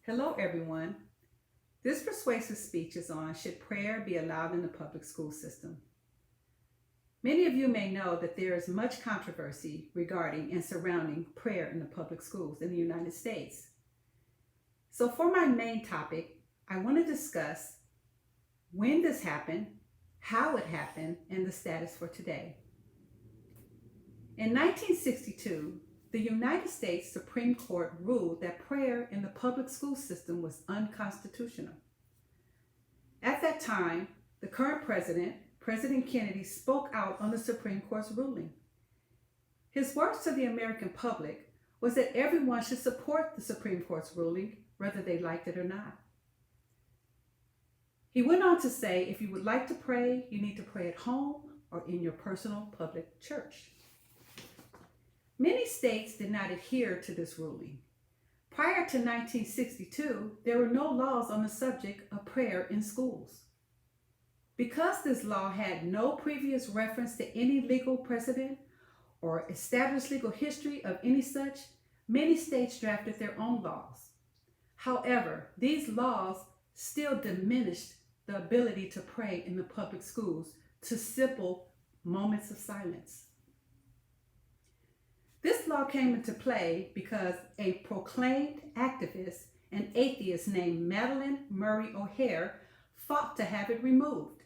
Hello, everyone. This persuasive speech is on Should Prayer Be Allowed in the Public School System? Many of you may know that there is much controversy regarding and surrounding prayer in the public schools in the United States. So, for my main topic, I want to discuss when this happened, how it happened, and the status for today. In 1962, the United States Supreme Court ruled that prayer in the public school system was unconstitutional. At that time, the current president, President Kennedy, spoke out on the Supreme Court's ruling. His words to the American public was that everyone should support the Supreme Court's ruling, whether they liked it or not. He went on to say, if you would like to pray, you need to pray at home or in your personal public church. Many states did not adhere to this ruling. Prior to 1962, there were no laws on the subject of prayer in schools. Because this law had no previous reference to any legal precedent or established legal history of any such, many states drafted their own laws. However, these laws still diminished the ability to pray in the public schools to simple moments of silence. This law came into play because a proclaimed activist and atheist named Madalyn Murray O'Hair fought to have it removed,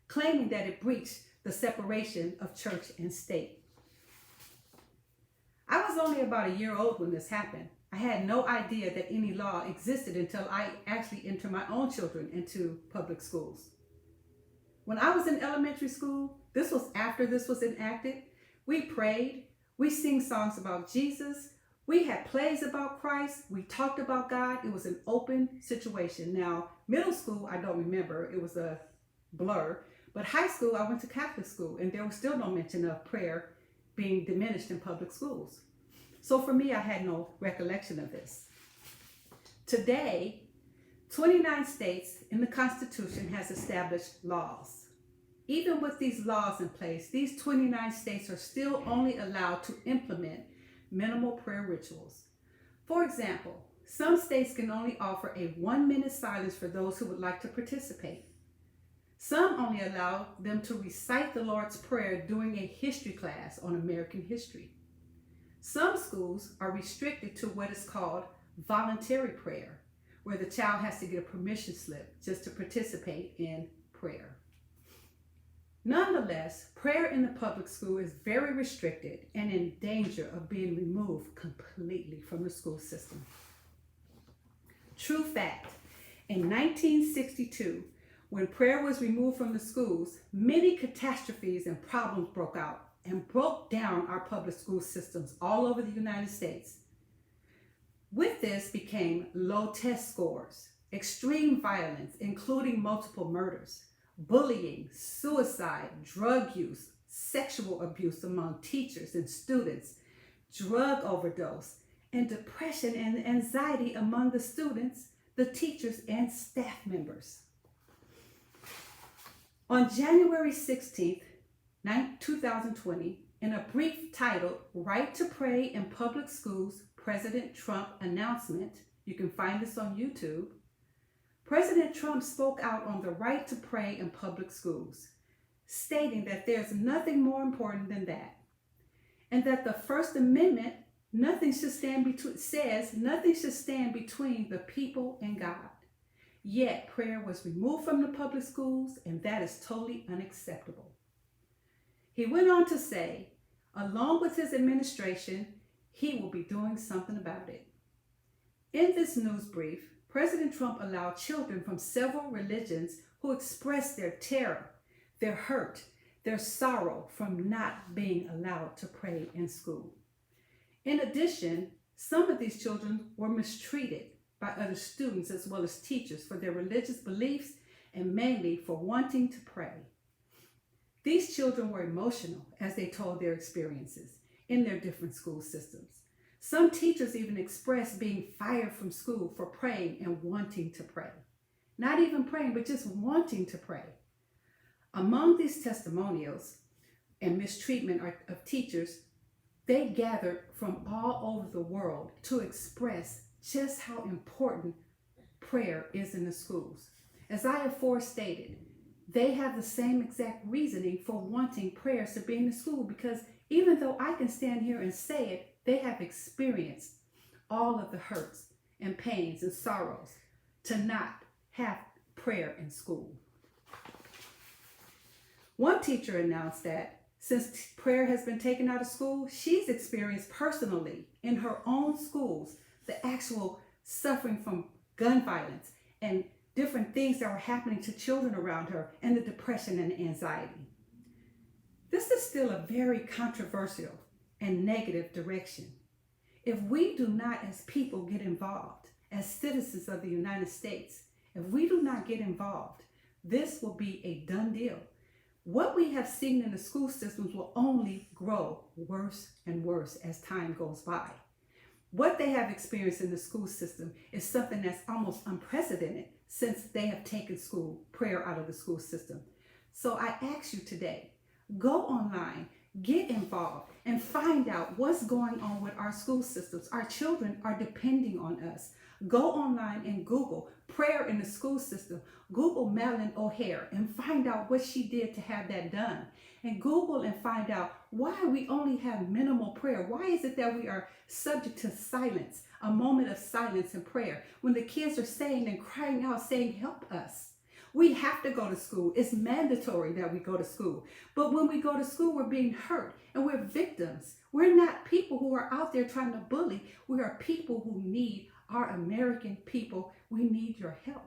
claiming that it breached the separation of church and state. I was only about a year old when this happened. I had no idea that any law existed until I actually entered my own children into public schools. When I was in elementary school, this was after this was enacted, we prayed. We sing songs about Jesus. We had plays about Christ. We talked about God. It was an open situation. Now, middle school, I don't remember. It was a blur. But high school, I went to Catholic school, and there was still no mention of prayer being diminished in public schools. So for me, I had no recollection of this. Today, 29 states in the Constitution has established laws. Even with these laws in place, these 29 states are still only allowed to implement minimal prayer rituals. For example, some states can only offer a 1-minute silence for those who would like to participate. Some only allow them to recite the Lord's Prayer during a history class on American history. Some schools are restricted to what is called voluntary prayer, where the child has to get a permission slip just to participate in prayer. Nonetheless, prayer in the public school is very restricted and in danger of being removed completely from the school system. True fact, in 1962, when prayer was removed from the schools, many catastrophes and problems broke out and broke down our public school systems all over the United States. With this became low test scores, extreme violence, including multiple murders, bullying, suicide, drug use, sexual abuse among teachers and students, drug overdose, and depression and anxiety among the students, the teachers, and staff members. On January 16th, 2020, in a brief titled Right to Pray in Public Schools, President Trump Announcement, you can find this on YouTube, President Trump spoke out on the right to pray in public schools, stating that there's nothing more important than that, and that the First Amendment says nothing should stand between the people and God. Yet prayer was removed from the public schools, and that is totally unacceptable. He went on to say, along with his administration, he will be doing something about it. In this news brief, President Trump allowed children from several religions who expressed their terror, their hurt, their sorrow from not being allowed to pray in school. In addition, some of these children were mistreated by other students as well as teachers for their religious beliefs and mainly for wanting to pray. These children were emotional as they told their experiences in their different school systems. Some teachers even expressed being fired from school for praying and wanting to pray. Not even praying, but just wanting to pray. Among these testimonials and mistreatment of teachers, they gathered from all over the world to express just how important prayer is in the schools. As I have forestated, they have the same exact reasoning for wanting prayers to be in the school, because even though I can stand here and say it, they have experienced all of the hurts and pains and sorrows to not have prayer in school. One teacher announced that since prayer has been taken out of school, she's experienced personally in her own schools the actual suffering from gun violence and different things that were happening to children around her, and the depression and anxiety. This is still a very controversial and negative direction. If we do not as people get involved, as citizens of the United States, if we do not get involved, this will be a done deal. What we have seen in the school systems will only grow worse and worse as time goes by. What they have experienced in the school system is something that's almost unprecedented since they have taken prayer out of the school system. So I ask you today, go online, get involved, and find out what's going on with our school systems. Our children are depending on us. Go online and Google prayer in the school system. Google Madeline O'Hare and find out what she did to have that done. And Google and find out why we only have minimal prayer. Why is it that we are subject to silence, a moment of silence and prayer, when the kids are saying and crying out, saying, help us. We have to go to school. It's mandatory that we go to school. But when we go to school, we're being hurt and we're victims. We're not people who are out there trying to bully. We are people who need our American people. We need your help.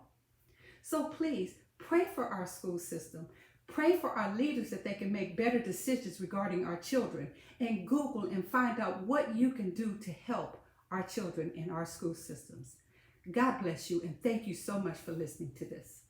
So please pray for our school system. Pray for our leaders that they can make better decisions regarding our children, and Google and find out what you can do to help our children in our school systems. God bless you, and thank you so much for listening to this.